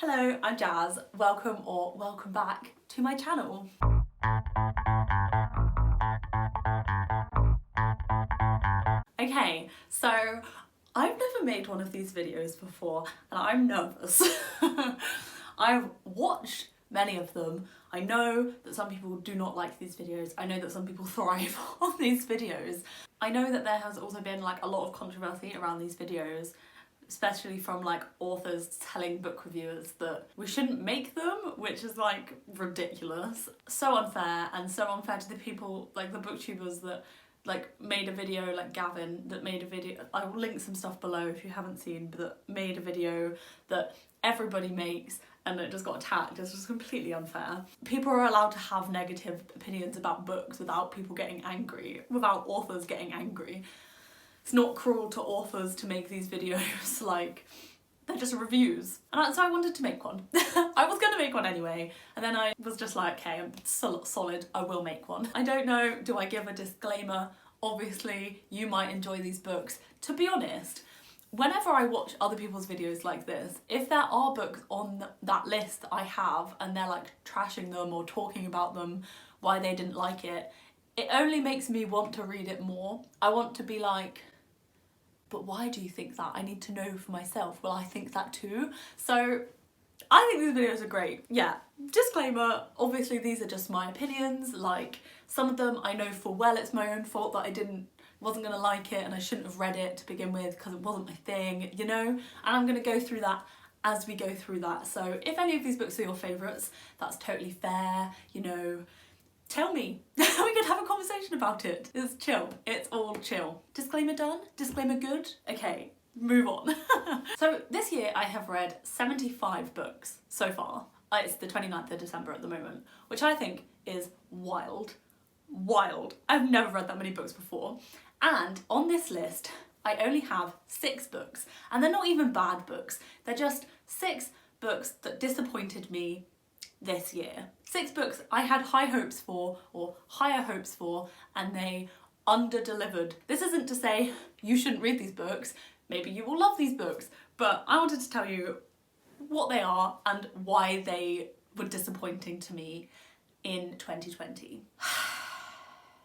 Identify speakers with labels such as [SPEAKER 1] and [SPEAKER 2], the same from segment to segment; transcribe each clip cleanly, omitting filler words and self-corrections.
[SPEAKER 1] Hello, I'm Jazz. Welcome or welcome back to my channel. Okay, so I've never made one of these videos before and I'm nervous. I've watched many of them. I know that some people do not like these videos. I know that some people thrive on these videos. I know that there has also been like a lot of controversy around these videos, especially from like authors telling book reviewers that we shouldn't make them, which is like ridiculous. So unfair, and so unfair to the people, like the booktubers that like made a video, like Gavin, that made a video, I will link some stuff below if you haven't seen, but that made a video that everybody makes and it just got attacked. It's just completely unfair. People are allowed to have negative opinions about books without people getting angry, without authors getting angry. It's not cruel to authors to make these videos, like, they're just reviews. And so I wanted to make one. I was gonna make one anyway, and then I was just like, okay, I'm solid, I will make one. I don't know, do I give a disclaimer? Obviously, you might enjoy these books. To be honest, whenever I watch other people's videos like this, if there are books on that list I have and they're like trashing them or talking about them, why they didn't like it, it only makes me want to read it more. I want to be like, but why do you think that? I need to know for myself. Will I think that too? So I think these videos are great. Yeah, disclaimer, obviously these are just my opinions. Like, some of them I know full well it's my own fault that I wasn't gonna like it and I shouldn't have read it to begin with because it wasn't my thing, you know? And I'm gonna go through that as we go through that. So if any of these books are your favourites, that's totally fair, you know. Tell me. We could have a conversation about it. It's chill. It's all chill. Disclaimer done? Disclaimer good? Okay, move on. So this year I have read 75 books so far. It's the 29th of December at the moment, which I think is wild. Wild. I've never read that many books before. And on this list, I only have 6 books. And they're not even bad books. They're just 6 books that disappointed me this year. 6 books I had high hopes for, or higher hopes for, and they under-delivered. This isn't to say you shouldn't read these books, maybe you will love these books, but I wanted to tell you what they are and why they were disappointing to me in 2020.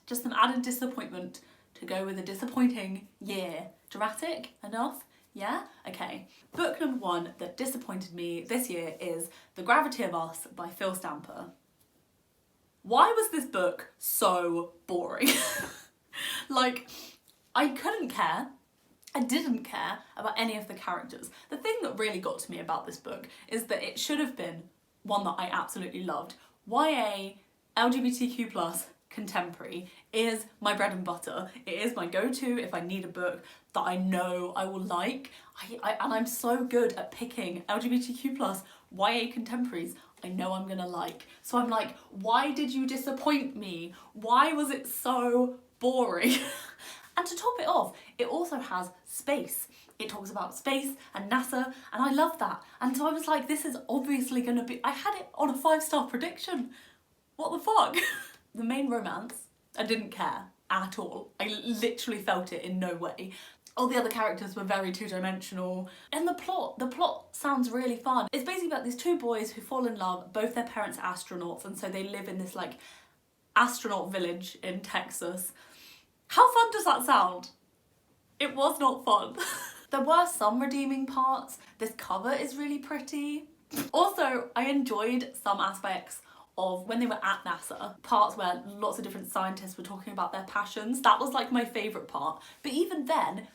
[SPEAKER 1] Just some added disappointment to go with a disappointing year. Dramatic enough? Yeah? Okay. Book number 1 that disappointed me this year is The Gravity of Us by Phil Stamper. Why was this book so boring? Like, I couldn't care. I didn't care about any of the characters. The thing that really got to me about this book is that it should have been one that I absolutely loved. YA, LGBTQ+, contemporary is my bread and butter. It is my go-to if I need a book that I know I will like. And I'm so good at picking LGBTQ+, YA contemporaries I know I'm gonna like. So I'm like, why did you disappoint me? Why was it so boring? And to top it off, it also has space. It talks about space and NASA, and I love that. And so I was like, this is obviously gonna be, I had it on a 5-star prediction. What the fuck? The main romance, I didn't care at all. I literally felt it in no way. All the other characters were very two-dimensional. And the plot sounds really fun. It's basically about these 2 boys who fall in love, both their parents are astronauts, and so they live in this like astronaut village in Texas. How fun does that sound? It was not fun. There were some redeeming parts. This cover is really pretty. Also, I enjoyed some aspects of when they were at NASA, parts where lots of different scientists were talking about their passions. That was like my favourite part. But even then,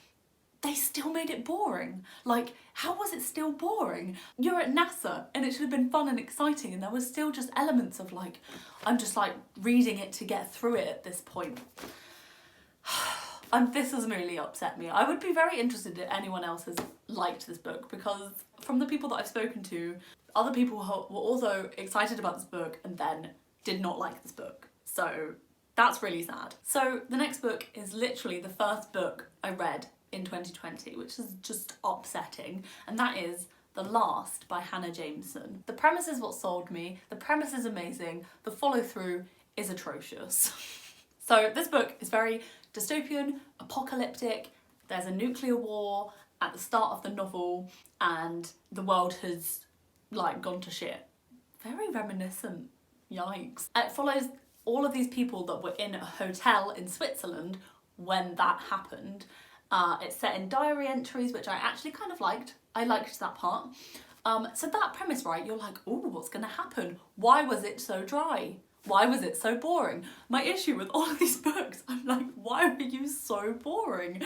[SPEAKER 1] they still made it boring. Like, how was it still boring? You're at NASA and it should have been fun and exciting, and there was still just elements of like, I'm just like reading it to get through it at this point. And this has really upset me. I would be very interested if anyone else has liked this book, because from the people that I've spoken to, other people were also excited about this book and then did not like this book. So that's really sad. So the next book is literally the first book I read in 2020, which is just upsetting, and that is The Last by Hannah Jameson. The premise is what sold me. The premise is amazing. The follow-through is atrocious. So this book is very dystopian, apocalyptic. There's a nuclear war at the start of the novel and the world has like gone to shit. Very reminiscent. Yikes. It follows all of these people that were in a hotel in Switzerland when that happened. It's set in diary entries, which I actually kind of liked. I liked that part. So that premise, right, you're like, ooh, what's gonna happen? Why was it so dry? Why was it so boring? My issue with all of these books, I'm like, why are you so boring?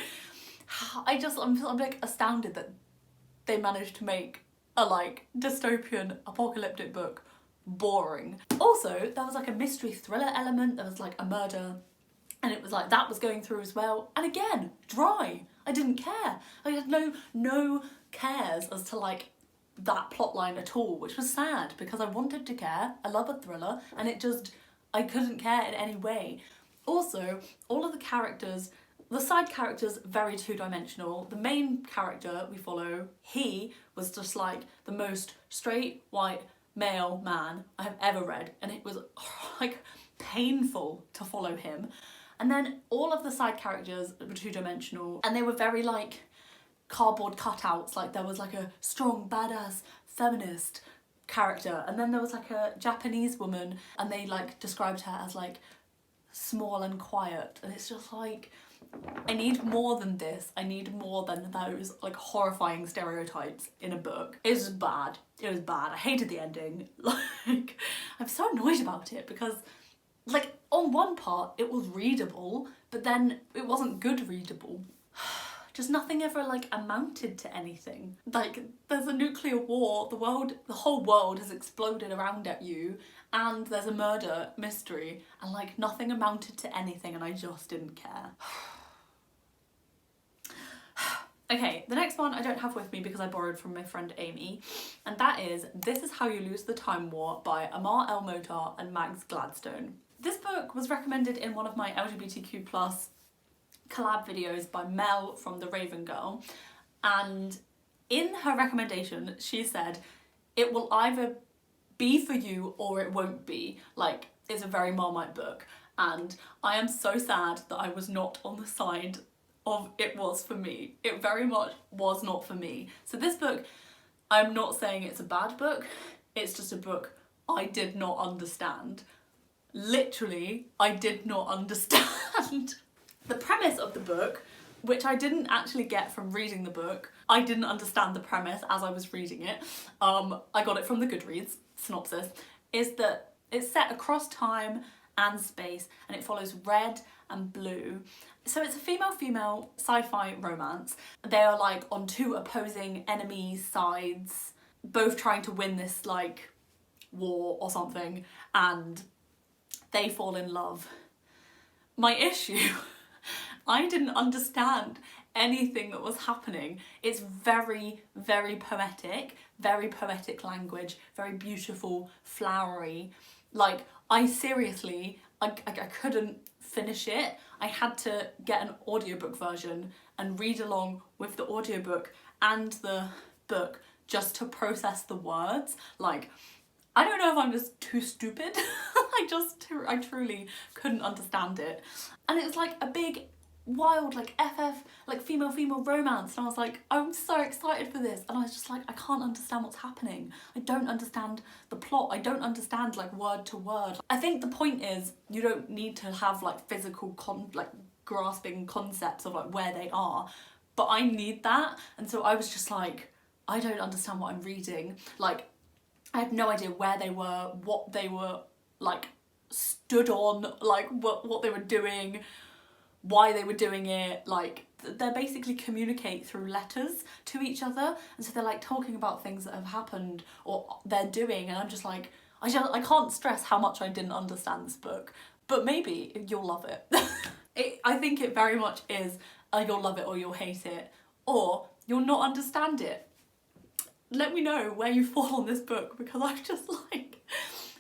[SPEAKER 1] I'm like astounded that they managed to make a like dystopian apocalyptic book boring. Also, there was like a mystery thriller element, there was like a murder, and it was like that was going through as well. And again, dry. I didn't care. I had no cares as to like that plotline at all, which was sad because I wanted to care. I love a thriller, and I couldn't care in any way. Also, all of the characters, the side characters, very two-dimensional. The main character we follow, he was just like the most straight, white, male man I have ever read, and it was like painful to follow him. And then all of the side characters were two-dimensional, and they were very like cardboard cutouts. Like there was like a strong, badass, feminist character, and then there was like a Japanese woman, and they like described her as like small and quiet, and it's just like, I need more than this. I need more than those like horrifying stereotypes in a book. It was bad. It was bad. I hated the ending. Like, I'm so annoyed about it because like on one part it was readable, but then it wasn't good readable. Just nothing ever like amounted to anything. Like there's a nuclear war, the whole world has exploded around at you, and there's a murder mystery, and like nothing amounted to anything, and I just didn't care. Okay, the next one I don't have with me because I borrowed from my friend Amy, and that is This Is How You Lose the Time War by Amar El-Motar and Mags Gladstone. This book was recommended in one of my LGBTQ+ collab videos by Mel from The Raven Girl, and in her recommendation she said it will either be for you or it won't be. Like, it's a very Marmite book, and I am so sad that I was not on the side of it was for me. It very much was not for me. So this book, I'm not saying it's a bad book, it's just a book I did not understand. Literally, I did not understand. The premise of the book, which I didn't actually get from reading the book, I didn't understand the premise as I was reading it. I got it from the Goodreads synopsis, is that it's set across time and space, and it follows red and blue. So it's a female-female sci-fi romance. They are like on two opposing enemy sides, both trying to win this like war or something, and they fall in love. My issue, I didn't understand anything that was happening. It's very, very poetic language, very beautiful, flowery. Like, I seriously, I couldn't finish it. I had to get an audiobook version and read along with the audiobook and the book just to process the words. Like, I don't know if I'm just too stupid. I truly couldn't understand it. And it was like a big, wild, like FF, like female romance. And I was like, I'm so excited for this. And I was just like, I can't understand what's happening. I don't understand the plot. I don't understand like word to word. I think the point is you don't need to have like physical, grasping concepts of like where they are. But I need that. And so I was just like, I don't understand what I'm reading. Like, I had no idea where they were, what they were like stood on, like what they were doing, why they were doing it. Like, they basically communicate through letters to each other, and so they're like talking about things that have happened or they're doing, and I'm just like, I can't stress how much I didn't understand this book, but maybe you'll love it. I think it very much is you'll love it or you'll hate it, or you'll not understand it. Let me know where you fall on this book, because I'm just like,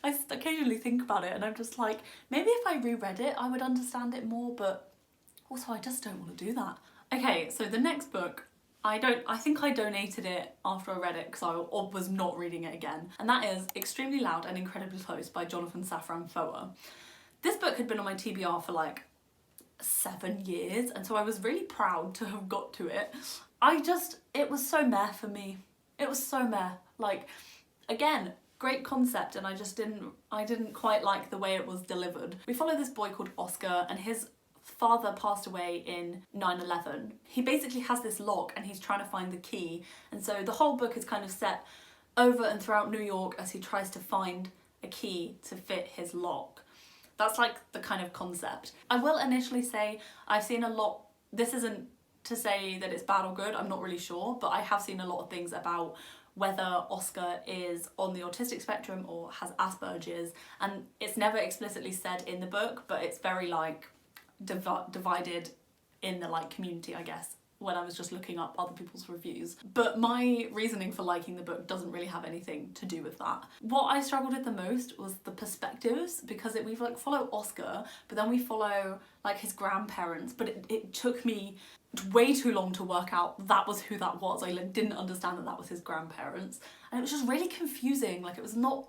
[SPEAKER 1] I occasionally think about it and I'm just like, maybe if I reread it I would understand it more, but also I just don't want to do that. Okay, so the next book, I think I donated it after I read it because I was not reading it again, and that is Extremely Loud and Incredibly Close by Jonathan Safran Foer. This book had been on my TBR for like 7 years, and so I was really proud to have got to it. It was so meh for me. It was so meh. Like, Again, great concept, and I didn't quite like the way it was delivered. We follow this boy called Oscar, and his father passed away in 9/11. He basically has this lock and he's trying to find the key, and so the whole book is kind of set over and throughout New York as he tries to find a key to fit his lock. That's like the kind of concept. I will initially say I've seen a lot, this isn't to say that it's bad or good, I'm not really sure, but I have seen a lot of things about whether Oscar is on the autistic spectrum or has Asperger's, and it's never explicitly said in the book, but it's very like divided in the like community, I guess, when I was just looking up other people's reviews. But my reasoning for liking the book doesn't really have anything to do with that. What I struggled with the most was the perspectives, because we like follow Oscar, but then we follow like his grandparents, but it took me way too long to work out that was who that was. I like, didn't understand that was his grandparents, and it was just really confusing. Like, it was not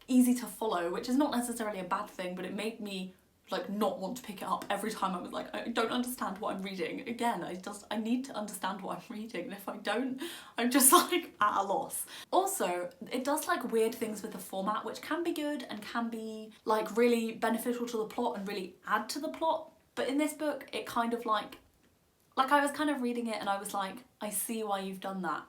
[SPEAKER 1] easy to follow, which is not necessarily a bad thing, but it made me like not want to pick it up every time. I was like, I don't understand what I'm reading. Again, I need to understand what I'm reading, and if I don't, I'm just like at a loss. Also, it does like weird things with the format, which can be good and can be like really beneficial to the plot and really add to the plot. But in this book, it kind of like I was kind of reading it and I was like, I see why you've done that.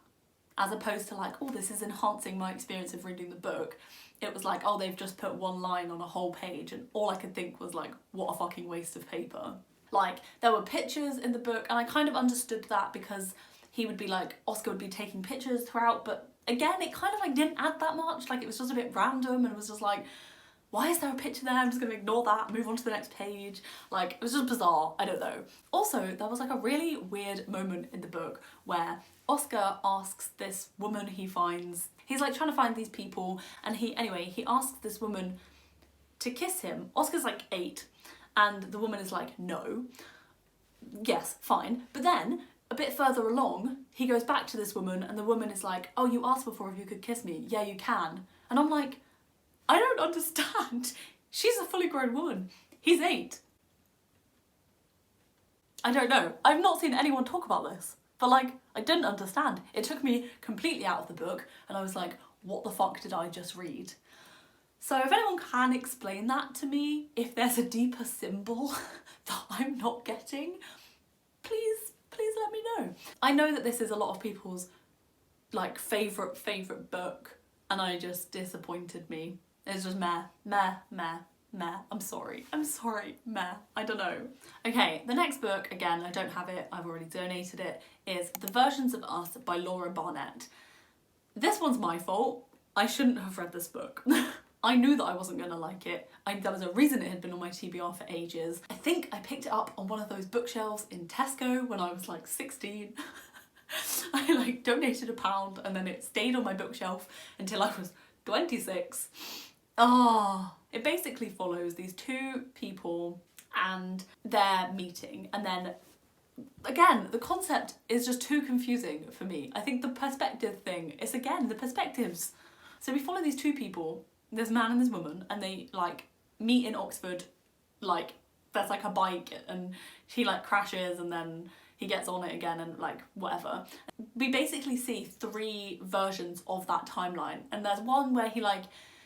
[SPEAKER 1] As opposed to like, oh, this is enhancing my experience of reading the book. It was like, oh, they've just put one line on a whole page, and all I could think was like, what a fucking waste of paper. Like, there were pictures in the book, and I kind of understood that because he would be like, Oscar would be taking pictures throughout, but again, it kind of like didn't add that much. Like, it was just a bit random, and it was just like, why is there a picture there? I'm just gonna ignore that, move on to the next page. Like, it was just bizarre, I don't know. Also, there was like a really weird moment in the book where Oscar asks this woman he finds, he's like trying to find these people, and he asks this woman to kiss him. Oscar's like 8, and the woman is like, no. Yes, fine. But then, a bit further along, he goes back to this woman, and the woman is like, oh, you asked before if you could kiss me. Yeah, you can. And I'm like, I don't understand. She's a fully grown woman. He's 8. I don't know. I've not seen anyone talk about this. But like, I didn't understand. It took me completely out of the book, and I was like, what the fuck did I just read? So if anyone can explain that to me, if there's a deeper symbol that I'm not getting, please let me know. I know that this is a lot of people's like favourite book, and I just disappointed me. It's just meh. I'm sorry, meh. I don't know. Okay, the next book, again, I don't have it, I've already donated it, is The Versions of Us by Laura Barnett. This one's my fault. I shouldn't have read this book. I knew that I wasn't gonna like it. There was a reason it had been on my TBR for ages. I think I picked it up on one of those bookshelves in Tesco when I was like 16. I like donated £1 and then it stayed on my bookshelf until I was 26. Oh, it basically follows these two people and their meeting, and then again, the concept is just too confusing for me. I think the perspective thing is, again, the perspectives. So we follow these two people, this man and this woman, and they like meet in Oxford. Like, there's like a bike and she like crashes and then he gets on it again and like whatever. We basically see 3 versions of that timeline, and there's one where he like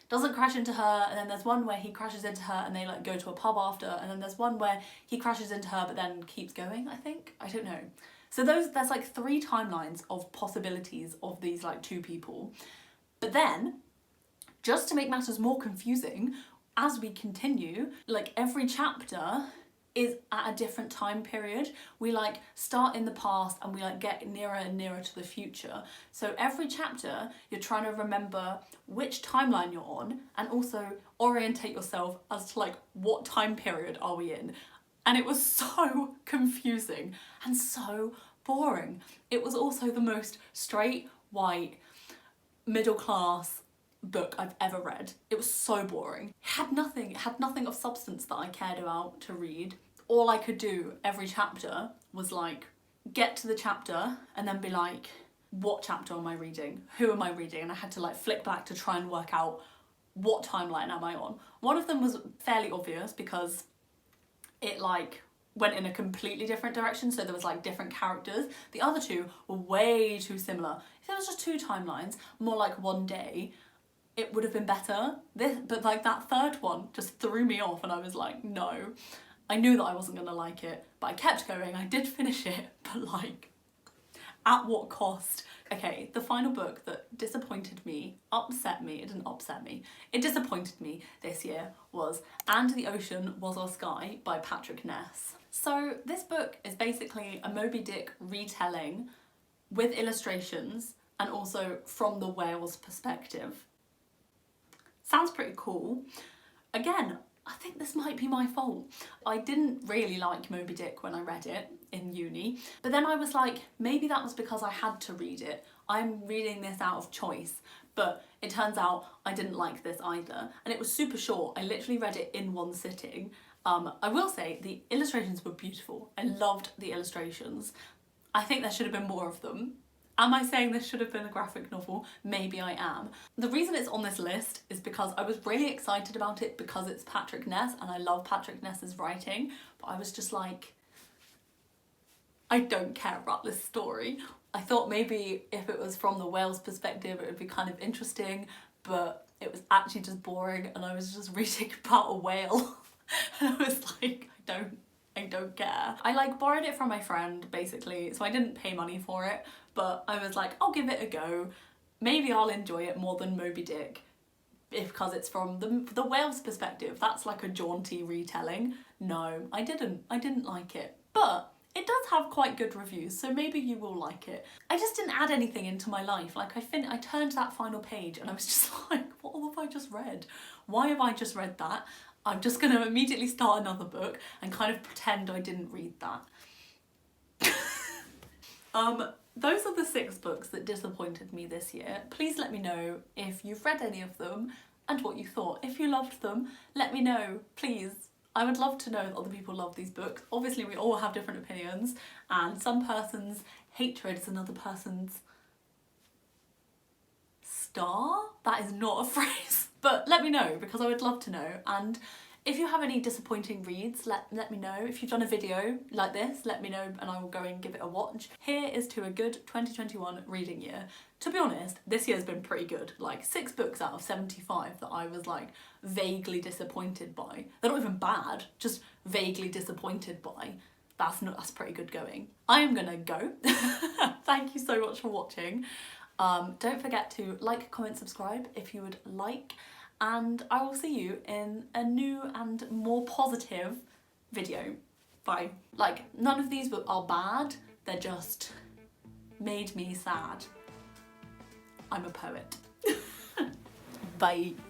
[SPEAKER 1] doesn't crash into her, and then there's one where he crashes into her and they like go to a pub after, and then there's one where he crashes into her but then keeps going, I think. I don't know. So there's like 3 timelines of possibilities of these like 2 people. But then, just to make matters more confusing, as we continue, like every chapter is at a different time period. We like start in the past and we like get nearer and nearer to the future. So every chapter you're trying to remember which timeline you're on, and also orientate yourself as to like what time period are we in. And it was so confusing and so boring. It was also the most straight, white, middle class book I've ever read. It was so boring. It had nothing of substance that I cared about to read. All I could do every chapter was like get to the chapter and then be like, what chapter am I reading? Who am I reading? And I had to like flick back to try and work out what timeline am I on. One of them was fairly obvious because it like went in a completely different direction, so there was like different characters. The other 2 were way too similar. If there was just 2 timelines, more like one day, it would have been better. But like that third one just threw me off and I was like, no. I knew that I wasn't gonna like it, but I kept going. I did finish it, but like, at what cost? Okay, the final book that disappointed me, upset me, it didn't upset me, it disappointed me this year was And the Ocean Was Our Sky by Patrick Ness. So this book is basically a Moby Dick retelling with illustrations and also from the whale's perspective. Sounds pretty cool. Again, I think this might be my fault. I didn't really like Moby Dick when I read it in uni, but then I was like, maybe that was because I had to read it. I'm reading this out of choice, but it turns out I didn't like this either. And it was super short. I literally read it in one sitting. I will say the illustrations were beautiful. I loved the illustrations. I think there should have been more of them. Am I saying this should have been a graphic novel? Maybe I am. The reason it's on this list is because I was really excited about it because it's Patrick Ness and I love Patrick Ness's writing, but I was just like, I don't care about this story. I thought maybe if it was from the whale's perspective it would be kind of interesting, but it was actually just boring and I was just reading about a whale and I was like, I don't care. I like borrowed it from my friend basically, so I didn't pay money for it, but I was like, I'll give it a go. Maybe I'll enjoy it more than Moby Dick because it's from the whale's perspective. That's like a jaunty retelling. No, I didn't like it, but it does have quite good reviews, so maybe you will like it. I just didn't add anything into my life. Like I turned that final page and I was just like, what have I just read? Why have I just read that? I'm just gonna immediately start another book and kind of pretend I didn't read that. Those are the 6 books that disappointed me this year. Please let me know if you've read any of them and what you thought. If you loved them, let me know, please. I would love to know that other people love these books. Obviously we all have different opinions and some person's hatred is another person's star? That is not a phrase. But let me know because I would love to know. And if you have any disappointing reads, let me know. If you've done a video like this, let me know and I will go and give it a watch. Here is to a good 2021 reading year. To be honest, this year's been pretty good. Like 6 books out of 75 that I was like vaguely disappointed by. They're not even bad, just vaguely disappointed by. That's pretty good going. I am gonna go. Thank you so much for watching. Don't forget to like, comment, subscribe if you would like, and I will see you in a new and more positive video. Bye. Like, none of these are bad, they're just made me sad. I'm a poet. Bye.